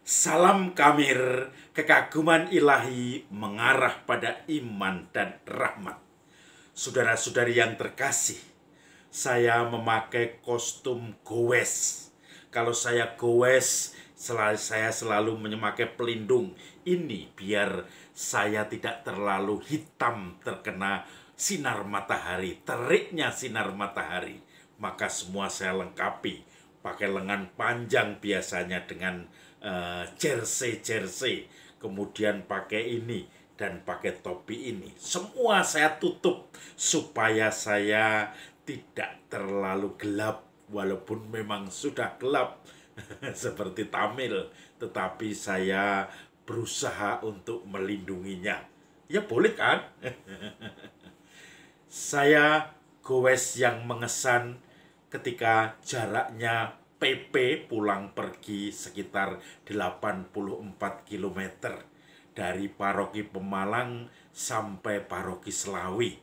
Salam Kamir, kekaguman ilahi mengarah pada iman dan rahmat. Saudara-saudari yang terkasih, saya memakai kostum gowes. Kalau saya gowes, saya selalu memakai pelindung ini biar saya tidak terlalu hitam terkena sinar matahari, teriknya sinar matahari. Maka semua saya lengkapi, pakai lengan panjang biasanya dengan jersey, kemudian pakai ini dan pakai topi ini. Semua saya tutup supaya saya tidak terlalu gelap, walaupun memang sudah gelap seperti Tamil, tetapi saya berusaha untuk melindunginya. Ya boleh kan? Saya gowes yang mengesan ketika jaraknya PP pulang pergi sekitar 84 km dari paroki Pemalang sampai paroki Selawi.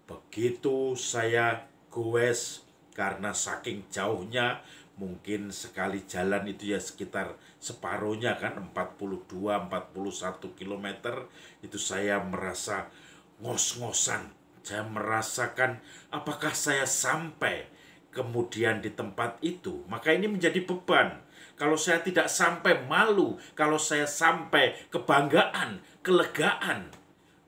Begitu saya goes karena saking jauhnya, mungkin sekali jalan itu ya sekitar separuhnya kan, 42-41 km, itu saya merasa ngos-ngosan. Saya merasakan apakah saya sampai kemudian di tempat itu. Maka ini menjadi beban. Kalau saya tidak sampai, malu. Kalau saya sampai, kebanggaan, kelegaan.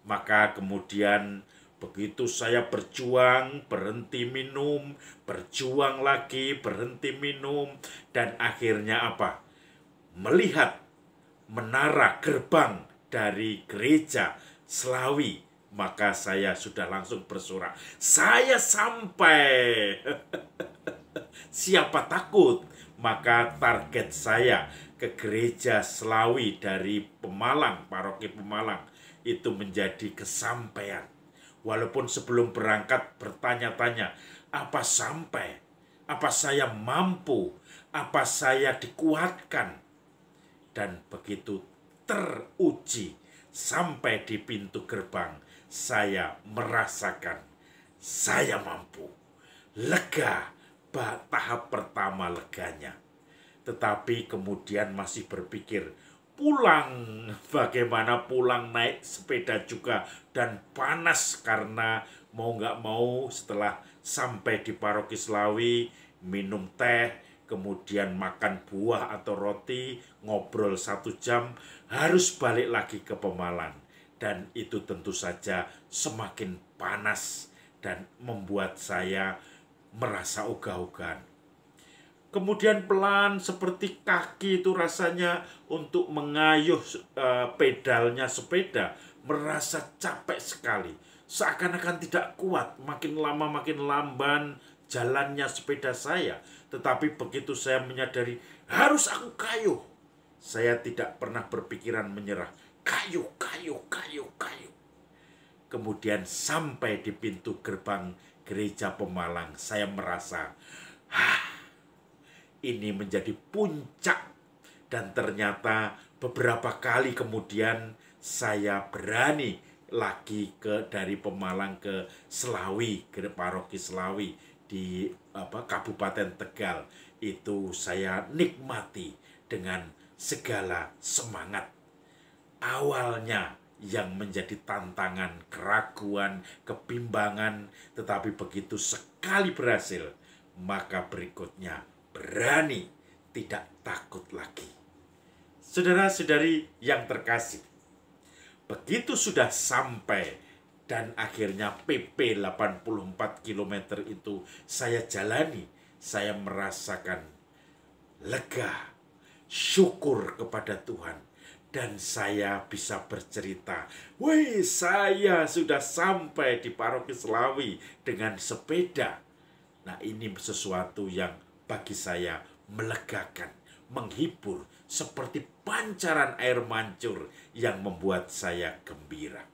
Maka kemudian begitu saya berjuang, berhenti minum, berjuang lagi, berhenti minum, dan akhirnya apa? Melihat menara gerbang dari gereja Selawi, maka saya sudah langsung bersorak, saya sampai. Siapa takut? Maka target saya ke gereja Selawi dari Pemalang, paroki Pemalang, itu menjadi kesampaian. Walaupun sebelum berangkat bertanya-tanya, apa sampai? Apa saya mampu? Apa saya dikuatkan? Dan begitu teruji sampai di pintu gerbang, saya merasakan saya mampu. Lega, tahap pertama leganya. Tetapi kemudian masih berpikir, pulang, bagaimana pulang naik sepeda juga, dan panas karena mau nggak mau setelah sampai di paroki Selawi, minum teh, kemudian makan buah atau roti, ngobrol 1 jam, harus balik lagi ke Pemalang. Dan itu tentu saja semakin panas dan membuat saya merasa ogah-ogahan. Kemudian pelan seperti kaki itu rasanya untuk mengayuh pedalnya sepeda, merasa capek sekali. Seakan-akan tidak kuat, makin lama makin lamban jalannya sepeda saya. Tetapi begitu saya menyadari harus aku kayuh, saya tidak pernah berpikiran menyerah. Kayuh. Kemudian sampai di pintu gerbang gereja Pemalang, saya merasa, ini menjadi puncak. Dan ternyata beberapa kali kemudian saya berani lagi dari Pemalang ke Selawi, ke paroki Selawi di Kabupaten Tegal. Itu saya nikmati dengan segala semangat. Awalnya yang menjadi tantangan, keraguan, kebimbangan, tetapi begitu sekali berhasil, maka berikutnya berani, tidak takut lagi. Saudara-saudari yang terkasih, begitu sudah sampai dan akhirnya PP 84 km itu saya jalani, saya merasakan lega, syukur kepada Tuhan. Dan saya bisa bercerita, wih, saya sudah sampai di paroki Selawi dengan sepeda. Nah, ini sesuatu yang bagi saya melegakan, menghibur, seperti pancaran air mancur yang membuat saya gembira.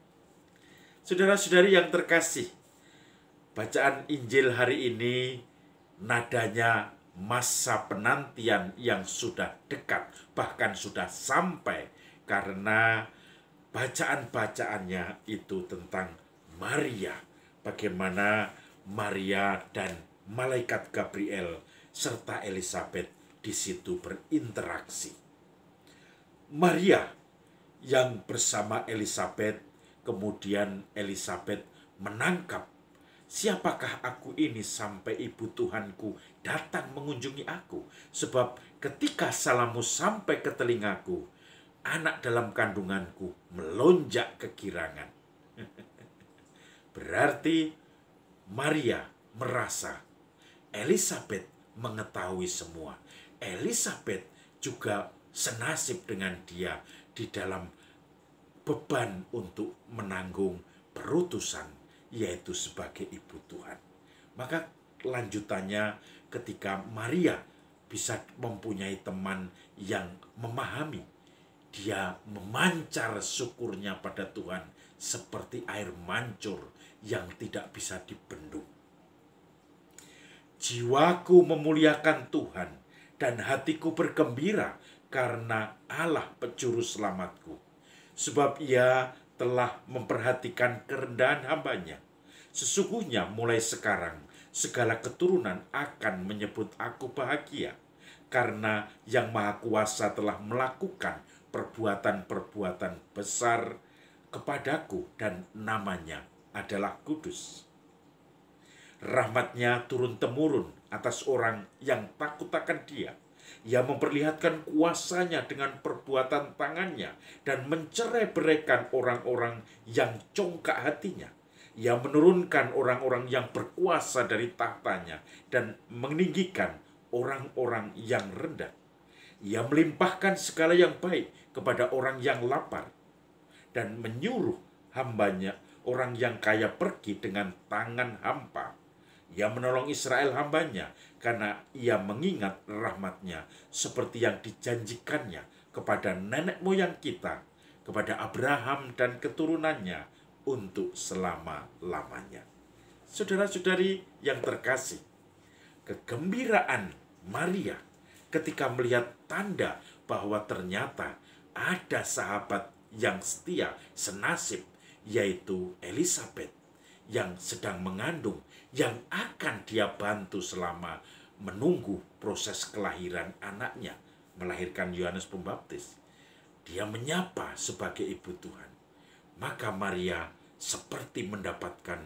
Saudara-saudari yang terkasih, bacaan Injil hari ini nadanya masa penantian yang sudah dekat, bahkan sudah sampai, karena bacaan-bacaannya itu tentang Maria, bagaimana Maria dan malaikat Gabriel serta Elizabeth di situ berinteraksi. Maria yang bersama Elizabeth, kemudian Elizabeth menangkap, siapakah aku ini sampai ibu Tuhanku datang mengunjungi aku? Sebab ketika salammu sampai ke telingaku, anak dalam kandunganku melonjak kegirangan. Berarti Maria merasa Elizabeth mengetahui semua. Elizabeth juga senasib dengan dia di dalam beban untuk menanggung perutusan, yaitu sebagai ibu Tuhan. Maka lanjutannya ketika Maria bisa mempunyai teman yang memahami, dia memancar syukurnya pada Tuhan seperti air mancur yang tidak bisa dibendung. Jiwaku memuliakan Tuhan dan hatiku bergembira karena Allah penjuru selamatku. Sebab ia telah memperhatikan kerendahan hambanya. Sesungguhnya mulai sekarang segala keturunan akan menyebut aku bahagia, karena Yang Maha Kuasa telah melakukan perbuatan-perbuatan besar kepadaku dan namanya adalah kudus. Rahmatnya turun-temurun atas orang yang takut akan dia. Ia memperlihatkan kuasanya dengan perbuatan tangannya dan mencerai-beraikan orang-orang yang congkak hatinya. Ia menurunkan orang-orang yang berkuasa dari tahtanya dan meninggikan orang-orang yang rendah. Ia melimpahkan segala yang baik kepada orang yang lapar dan menyuruh hambanya orang yang kaya pergi dengan tangan hampa. Ia menolong Israel hambanya karena ia mengingat rahmatnya seperti yang dijanjikannya kepada nenek moyang kita, kepada Abraham dan keturunannya untuk selama-lamanya. Saudara-saudari yang terkasih, kegembiraan Maria ketika melihat tanda bahwa ternyata ada sahabat yang setia senasib, yaitu Elizabeth yang sedang mengandung, yang akan dia bantu selama menunggu proses kelahiran anaknya, melahirkan Yohanes Pembaptis. Dia menyapa sebagai ibu Tuhan. Maka Maria seperti mendapatkan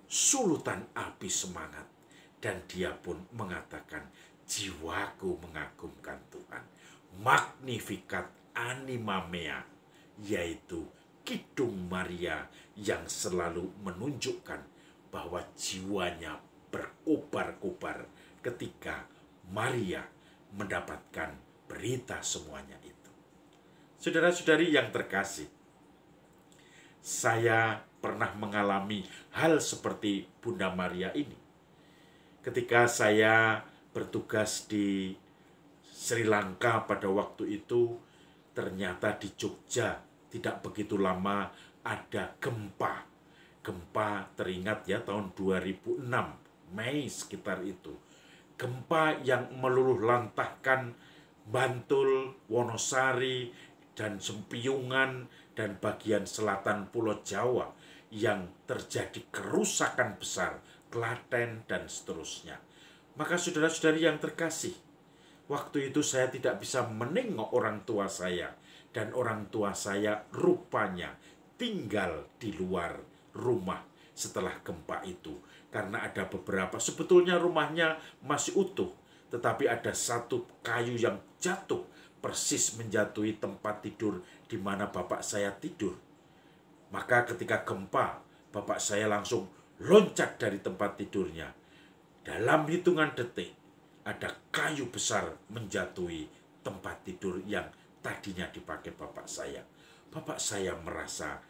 sulutan api semangat, dan dia pun mengatakan, jiwaku mengagumkan Tuhan. Magnificat anima mea, yaitu Kidung Maria yang selalu menunjukkan bahwa jiwanya berkobar-kobar ketika Maria mendapatkan berita semuanya itu. Saudara-saudari yang terkasih, saya pernah mengalami hal seperti Bunda Maria ini. Ketika saya bertugas di Sri Lanka pada waktu itu, ternyata di Jogja tidak begitu lama ada gempa. Gempa teringat ya, tahun 2006, Mei sekitar itu. Gempa yang meluluh lantahkan Bantul, Wonosari, dan Sempiungan, dan bagian selatan Pulau Jawa, yang terjadi kerusakan besar, Klaten, dan seterusnya. Maka saudara-saudari yang terkasih, waktu itu saya tidak bisa menengok orang tua saya, dan orang tua saya rupanya tinggal di luar rumah setelah gempa itu. Karena ada beberapa, sebetulnya rumahnya masih utuh, tetapi ada satu kayu yang jatuh, persis menjatuhi tempat tidur di mana bapak saya tidur. Maka ketika gempa, bapak saya langsung loncat dari tempat tidurnya. Dalam hitungan detik, ada kayu besar menjatuhi tempat tidur yang tadinya dipakai bapak saya. Bapak saya merasa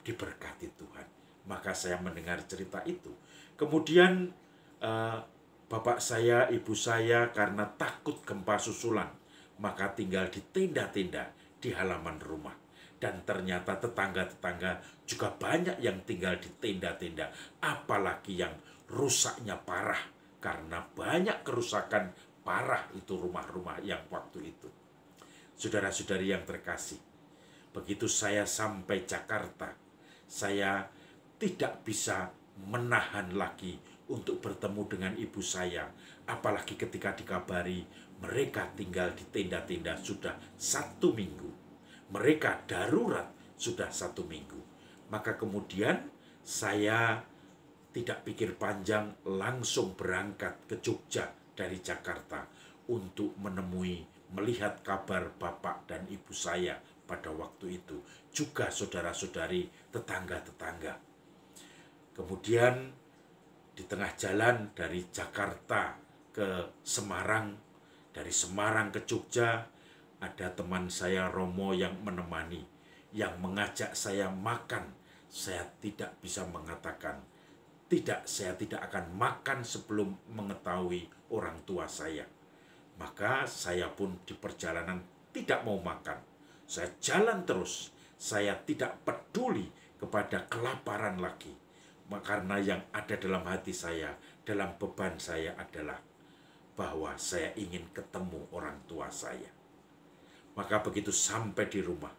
diberkati Tuhan. Maka saya mendengar cerita itu. Kemudian bapak saya, ibu saya karena takut gempa susulan, maka tinggal di tenda-tenda di halaman rumah. Dan ternyata tetangga-tetangga juga banyak yang tinggal di tenda-tenda. Apalagi yang rusaknya parah, karena banyak kerusakan parah itu rumah-rumah yang waktu itu. Saudara-saudari yang terkasih, begitu saya sampai Jakarta, saya tidak bisa menahan lagi untuk bertemu dengan ibu saya. Apalagi ketika dikabari mereka tinggal di tenda-tenda sudah 1 minggu. Mereka darurat sudah 1 minggu. Maka kemudian saya tidak pikir panjang, langsung berangkat ke Jogja dari Jakarta untuk melihat kabar bapak dan ibu saya pada waktu itu, juga saudara-saudari tetangga-tetangga. Kemudian di tengah jalan dari Jakarta ke Semarang, dari Semarang ke Jogja, ada teman saya Romo yang menemani, yang mengajak saya makan. Saya tidak bisa mengatakan, tidak, saya tidak akan makan sebelum mengetahui orang tua saya. Maka saya pun di perjalanan tidak mau makan. Saya jalan terus. Saya tidak peduli kepada kelaparan lagi. Karena yang ada dalam hati saya, dalam beban saya adalah bahwa saya ingin ketemu orang tua saya. Maka begitu sampai di rumah,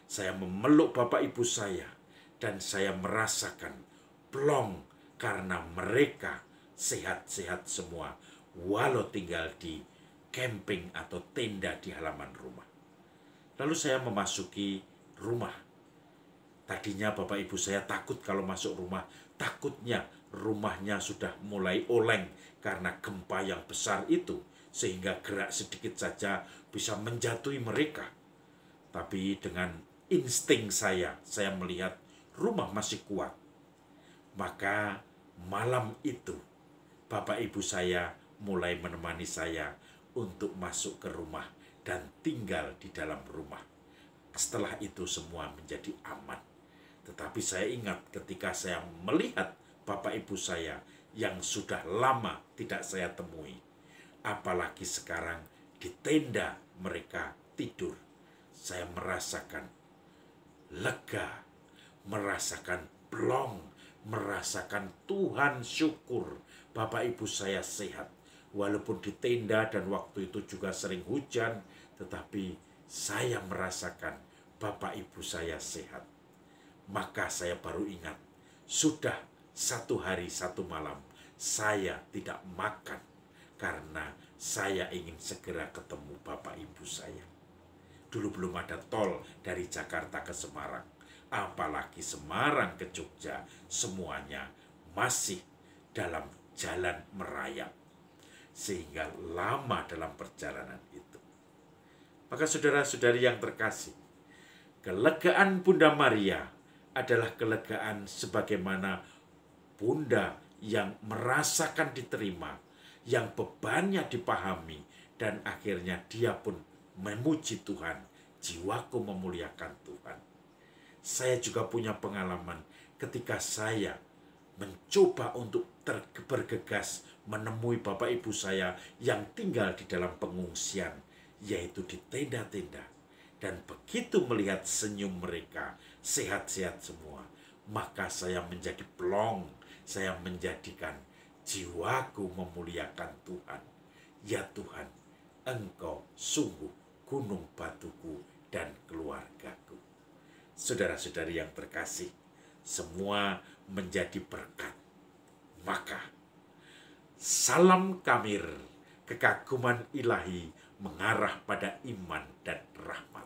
saya memeluk bapak ibu saya dan saya merasakan plong karena mereka sehat-sehat semua, walau tinggal di camping atau tenda di halaman rumah. Lalu saya memasuki rumah. Tadinya bapak ibu saya takut kalau masuk rumah, takutnya rumahnya sudah mulai oleng karena gempa yang besar itu, sehingga gerak sedikit saja bisa menjatuhi mereka. Tapi dengan insting saya melihat rumah masih kuat. Maka malam itu bapak ibu saya mulai menemani saya untuk masuk ke rumah dan tinggal di dalam rumah. Setelah itu semua menjadi aman. Tetapi saya ingat ketika saya melihat bapak ibu saya yang sudah lama tidak saya temui, apalagi sekarang di tenda mereka tidur, saya merasakan lega, merasakan plong, merasakan Tuhan syukur bapak ibu saya sehat. Walaupun di tenda dan waktu itu juga sering hujan, tetapi saya merasakan bapak ibu saya sehat. Maka saya baru ingat, sudah 1 hari 1 malam saya tidak makan karena saya ingin segera ketemu bapak ibu saya. Dulu belum ada tol dari Jakarta ke Semarang, apalagi Semarang ke Jogja, semuanya masih dalam jalan merayap, sehingga lama dalam perjalanan itu. Maka saudara-saudari yang terkasih, kelegaan Bunda Maria adalah kelegaan sebagaimana Bunda yang merasakan diterima, yang bebannya dipahami, dan akhirnya dia pun memuji Tuhan, jiwaku memuliakan Tuhan. Saya juga punya pengalaman ketika saya mencoba untuk bergegas menemui bapak ibu saya yang tinggal di dalam pengungsian, yaitu di tenda-tenda. Dan begitu melihat senyum mereka, sehat-sehat semua, maka saya menjadi plong, saya menjadikan jiwaku memuliakan Tuhan. Ya Tuhan, Engkau sungguh gunung batuku dan keluargaku. Saudara-saudari yang terkasih, semua menjadi berkat. Maka salam kamir, kekaguman ilahi mengarah pada iman dan rahmat.